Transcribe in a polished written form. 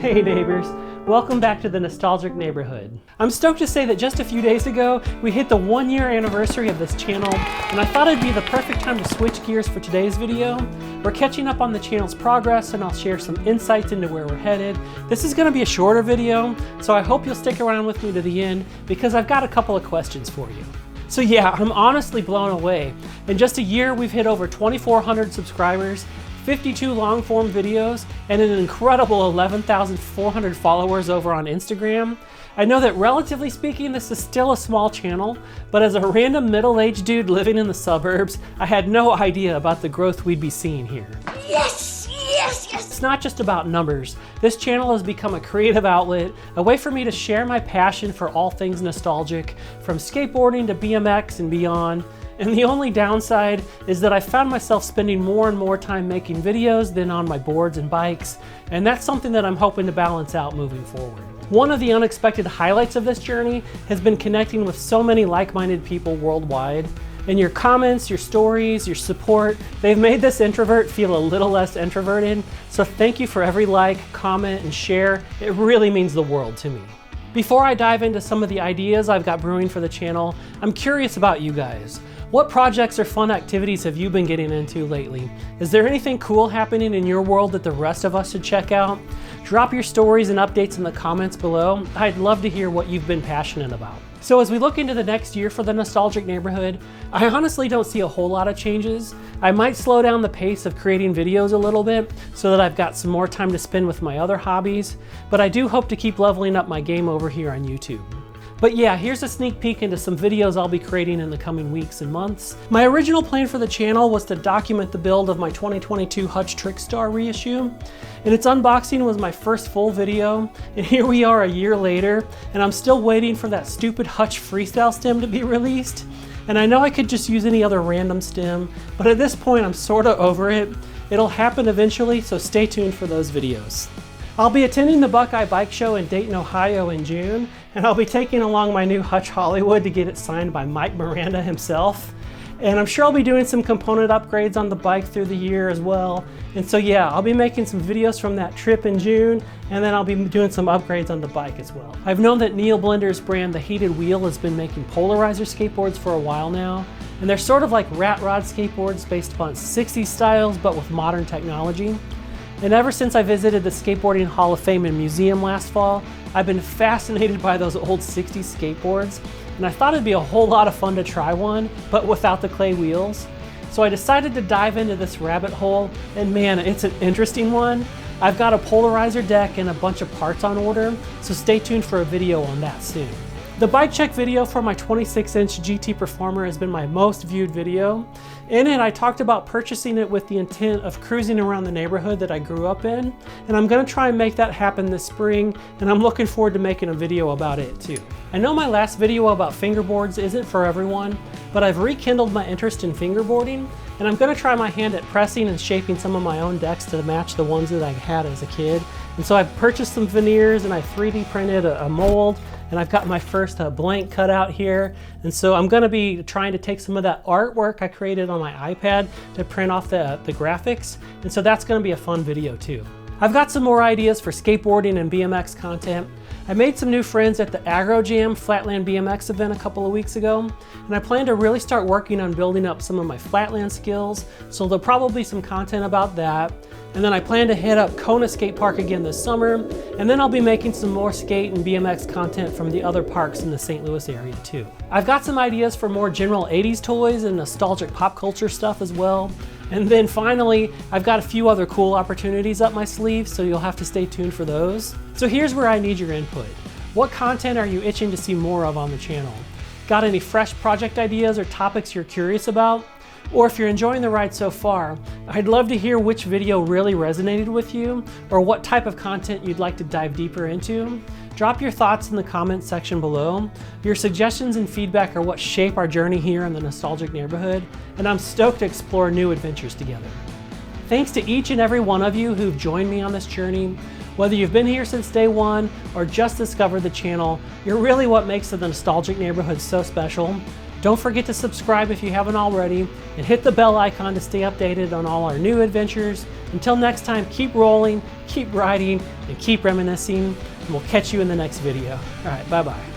Hey neighbors, welcome back to the Nostalgic Neighborhood. I'm stoked to say that just a few days ago, we hit the 1-year anniversary of this channel, and I thought it'd be the perfect time to switch gears for today's video. We're catching up on the channel's progress, and I'll share some insights into where we're headed. This is gonna be a shorter video, so I hope you'll stick around with me to the end, because I've got a couple of questions for you. So yeah, I'm honestly blown away. In just a year, we've hit over 2,400 subscribers, 52 long-form videos, and an incredible 11,400 followers over on Instagram. I know that relatively speaking, this is still a small channel, but as a random middle-aged dude living in the suburbs, I had no idea about the growth we'd be seeing here. Yes, yes, yes! It's not just about numbers. This channel has become a creative outlet, a way for me to share my passion for all things nostalgic, from skateboarding to BMX and beyond. And the only downside is that I found myself spending more and more time making videos than on my boards and bikes, and that's something that I'm hoping to balance out moving forward. One of the unexpected highlights of this journey has been connecting with so many like-minded people worldwide. And your comments, your stories, your support, they've made this introvert feel a little less introverted. So thank you for every like, comment, and share. It really means the world to me. Before I dive into some of the ideas I've got brewing for the channel, I'm curious about you guys. What projects or fun activities have you been getting into lately? Is there anything cool happening in your world that the rest of us should check out? Drop your stories and updates in the comments below. I'd love to hear what you've been passionate about. So as we look into the next year for the Nostalgic Neighborhood, I honestly don't see a whole lot of changes. I might slow down the pace of creating videos a little bit so that I've got some more time to spend with my other hobbies, but I do hope to keep leveling up my game over here on YouTube. But yeah, here's a sneak peek into some videos I'll be creating in the coming weeks and months. My original plan for the channel was to document the build of my 2022 Hutch Trickstar reissue, and its unboxing was my first full video, and here we are a year later, and I'm still waiting for that stupid Hutch Freestyle stem to be released. And I know I could just use any other random stem, but at this point I'm sorta over it. It'll happen eventually, so stay tuned for those videos. I'll be attending the Buckeye Bike Show in Dayton, Ohio in June, and I'll be taking along my new Hutch Hollywood to get it signed by Mike Miranda himself. And I'm sure I'll be doing some component upgrades on the bike through the year as well. And so yeah, I'll be making some videos from that trip in June, and then I'll be doing some upgrades on the bike as well. I've known that Neil Blender's brand, The Heated Wheel, has been making polarizer skateboards for a while now. And they're sort of like rat rod skateboards based upon 60s styles, but with modern technology. And ever since I visited the Skateboarding Hall of Fame and Museum last fall, I've been fascinated by those old 60s skateboards, and I thought it'd be a whole lot of fun to try one, but without the clay wheels. So I decided to dive into this rabbit hole, and man, it's an interesting one. I've got a polarizer deck and a bunch of parts on order, so stay tuned for a video on that soon. The bike check video for my 26-inch GT Performer has been my most viewed video. In it, I talked about purchasing it with the intent of cruising around the neighborhood that I grew up in, and I'm gonna try and make that happen this spring, and I'm looking forward to making a video about it too. I know my last video about fingerboards isn't for everyone, but I've rekindled my interest in fingerboarding, and I'm gonna try my hand at pressing and shaping some of my own decks to match the ones that I had as a kid. And so I've purchased some veneers and I 3D printed a mold, and I've got my first blank cut out here. And so I'm gonna be trying to take some of that artwork I created on my iPad to print off the graphics. And so that's gonna be a fun video too. I've got some more ideas for skateboarding and BMX content. I made some new friends at the Agro Jam Flatland BMX event a couple of weeks ago, and I plan to really start working on building up some of my flatland skills, so there'll probably be some content about that. And then I plan to hit up Kona Skate Park again this summer, and then I'll be making some more skate and BMX content from the other parks in the St. Louis area too. I've got some ideas for more general 80s toys and nostalgic pop culture stuff as well. And then finally, I've got a few other cool opportunities up my sleeve, so you'll have to stay tuned for those. So here's where I need your input. What content are you itching to see more of on the channel? Got any fresh project ideas or topics you're curious about? Or if you're enjoying the ride so far, I'd love to hear which video really resonated with you, or what type of content you'd like to dive deeper into. Drop your thoughts in the comments section below. Your suggestions and feedback are what shape our journey here in the Nostalgic Neighborhood, and I'm stoked to explore new adventures together. Thanks to each and every one of you who've joined me on this journey. Whether you've been here since day one or just discovered the channel, you're really what makes the Nostalgic Neighborhood so special. Don't forget to subscribe if you haven't already, and hit the bell icon to stay updated on all our new adventures. Until next time, keep rolling, keep riding, and keep reminiscing, and we'll catch you in the next video. All right, bye-bye.